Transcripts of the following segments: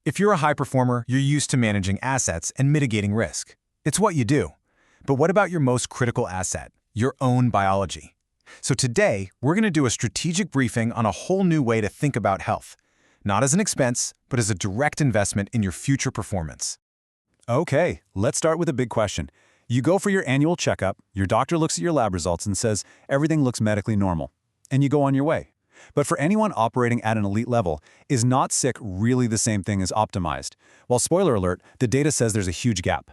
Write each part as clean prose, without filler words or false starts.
If you're a high performer, you're used to managing assets and mitigating risk. It's what you do. But what about your most critical asset, your own biology? So today, we're going to do a strategic briefing on a whole new way to think about health, not as an expense, but as a direct investment in your future performance. Okay, let's start with a big question. You go for your annual checkup, your doctor looks at your lab results and says, everything looks medically normal, and you go on your way. But for anyone operating at an elite level, is not sick really the same thing as optimized? Well, spoiler alert, the data says there's a huge gap.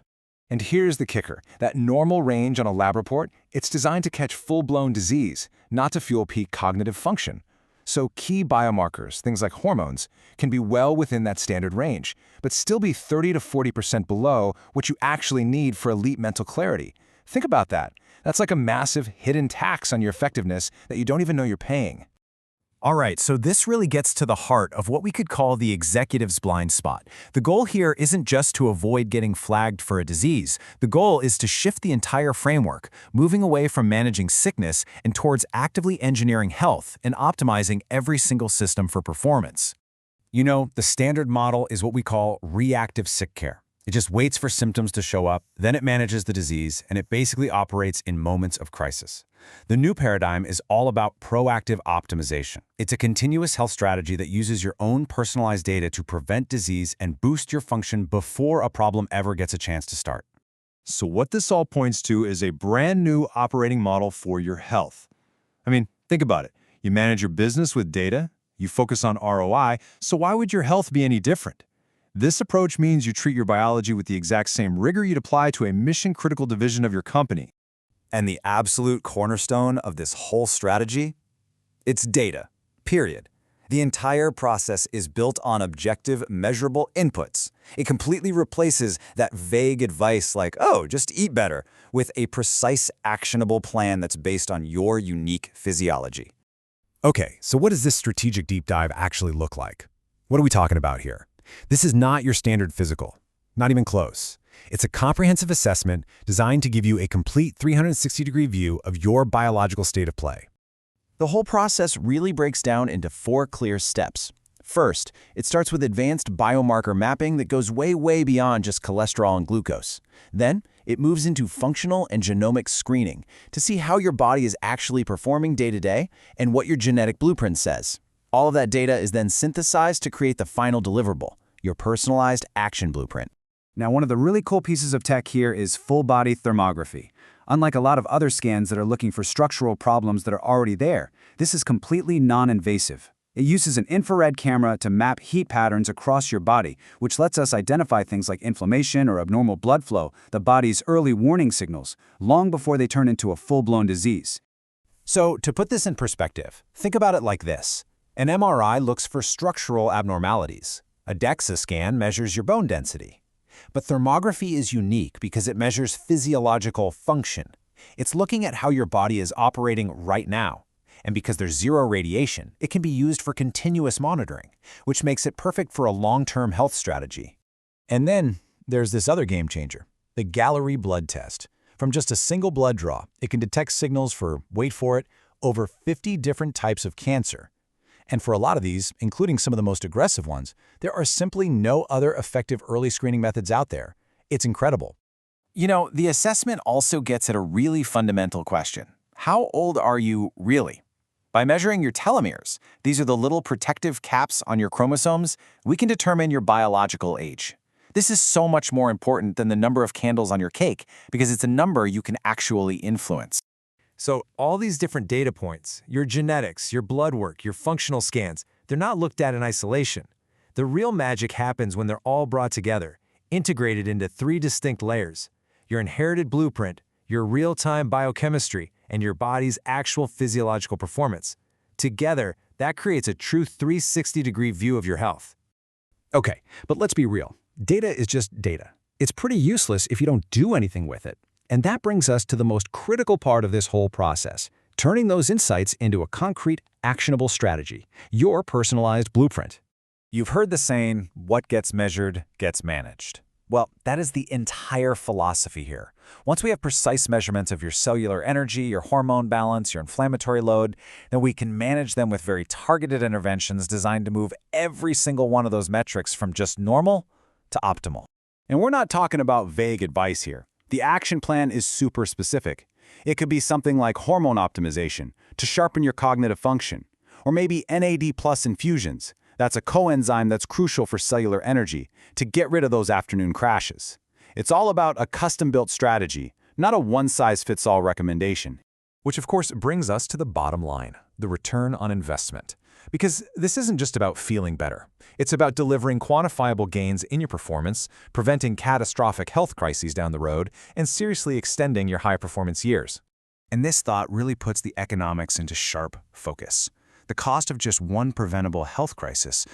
And here's the kicker. That normal range on a lab report, it's designed to catch full-blown disease, not to fuel peak cognitive function. So key biomarkers, things like hormones, can be well within that standard range, but still be 30 to 40% below what you actually need for elite mental clarity. Think about that. That's like a massive hidden tax on your effectiveness that you don't even know you're paying. All right, so this really gets to the heart of what we could call the executive's blind spot. The goal here isn't just to avoid getting flagged for a disease. The goal is to shift the entire framework, moving away from managing sickness and towards actively engineering health and optimizing every single system for performance. You know, the standard model is what we call reactive sick care. It just waits for symptoms to show up, then it manages the disease, and it basically operates in moments of crisis. The new paradigm is all about proactive optimization. It's a continuous health strategy that uses your own personalized data to prevent disease and boost your function before a problem ever gets a chance to start. So what this all points to is a brand new operating model for your health. I mean, think about it. You manage your business with data, you focus on ROI, so why would your health be any different? This approach means you treat your biology with the exact same rigor you'd apply to a mission-critical division of your company. And the absolute cornerstone of this whole strategy? It's data, period. The entire process is built on objective, measurable inputs. It completely replaces that vague advice like, oh, just eat better, with a precise, actionable plan that's based on your unique physiology. Okay, so what does this strategic deep dive actually look like? What are we talking about here? This is not your standard physical, not even close. It's a comprehensive assessment designed to give you a complete 360-degree view of your biological state of play. The whole process really breaks down into 4 clear steps. First, it starts with advanced biomarker mapping that goes way beyond just cholesterol and glucose. Then, it moves into functional and genomic screening to see how your body is actually performing day to day and what your genetic blueprint says. All of that data is then synthesized to create the final deliverable, your personalized action blueprint. Now, one of the really cool pieces of tech here is full-body thermography. Unlike a lot of other scans that are looking for structural problems that are already there, this is completely non-invasive. It uses an infrared camera to map heat patterns across your body, which lets us identify things like inflammation or abnormal blood flow, the body's early warning signals, long before they turn into a full-blown disease. So, to put this in perspective, think about it like this. An MRI looks for structural abnormalities. A DEXA scan measures your bone density. But thermography is unique because it measures physiological function. It's looking at how your body is operating right now. And because there's zero radiation, it can be used for continuous monitoring, which makes it perfect for a long-term health strategy. And then there's this other game changer, the Gallery blood test. From just a single blood draw, it can detect signals for, wait for it, over 50 different types of cancer. And for a lot of these, including some of the most aggressive ones, there are simply no other effective early screening methods out there. It's incredible. You know, the assessment also gets at a really fundamental question. How old are you really? By measuring your telomeres, these are the little protective caps on your chromosomes, we can determine your biological age. This is so much more important than the number of candles on your cake because it's a number you can actually influence. So all these different data points, your genetics, your blood work, your functional scans, they're not looked at in isolation. The real magic happens when they're all brought together, integrated into 3 distinct layers: your inherited blueprint, your real-time biochemistry, and your body's actual physiological performance. Together, that creates a true 360-degree view of your health. Okay, but let's be real. Data is just data. It's pretty useless if you don't do anything with it. And that brings us to the most critical part of this whole process, turning those insights into a concrete, actionable strategy, your personalized blueprint. You've heard the saying, what gets measured gets managed. Well, that is the entire philosophy here. Once we have precise measurements of your cellular energy, your hormone balance, your inflammatory load, then we can manage them with very targeted interventions designed to move every single one of those metrics from just normal to optimal. And we're not talking about vague advice here. The action plan is super specific. It could be something like hormone optimization to sharpen your cognitive function, or maybe NAD+ infusions. That's a coenzyme that's crucial for cellular energy to get rid of those afternoon crashes. It's all about a custom-built strategy, not a one-size-fits-all recommendation. Which of course brings us to the bottom line, the return on investment. Because this isn't just about feeling better. It's about delivering quantifiable gains in your performance, preventing catastrophic health crises down the road, and seriously extending your high-performance years. And this thought really puts the economics into sharp focus. The cost of just one preventable health crisis,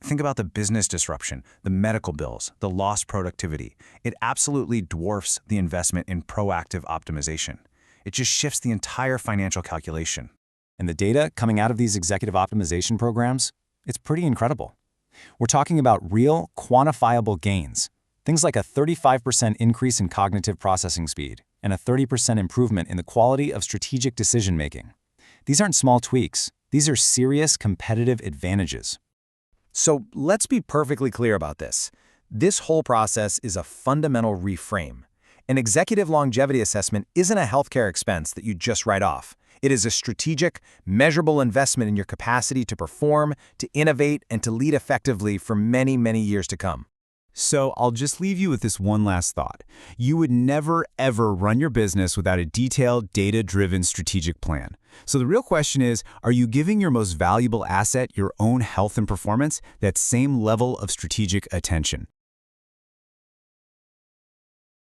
think about the business disruption, the medical bills, the lost productivity. It absolutely dwarfs the investment in proactive optimization. It just shifts the entire financial calculation. And the data coming out of these executive optimization programs, it's pretty incredible. We're talking about real, quantifiable gains. Things like a 35% increase in cognitive processing speed and a 30% improvement in the quality of strategic decision-making. These aren't small tweaks. These are serious competitive advantages. So let's be perfectly clear about this. This whole process is a fundamental reframe. An executive longevity assessment isn't a healthcare expense that you just write off. It is a strategic, measurable investment in your capacity to perform, to innovate, and to lead effectively for many, many years to come. So I'll just leave you with this one last thought. You would never, ever run your business without a detailed, data-driven strategic plan. So the real question is, are you giving your most valuable asset, your own health and performance, that same level of strategic attention?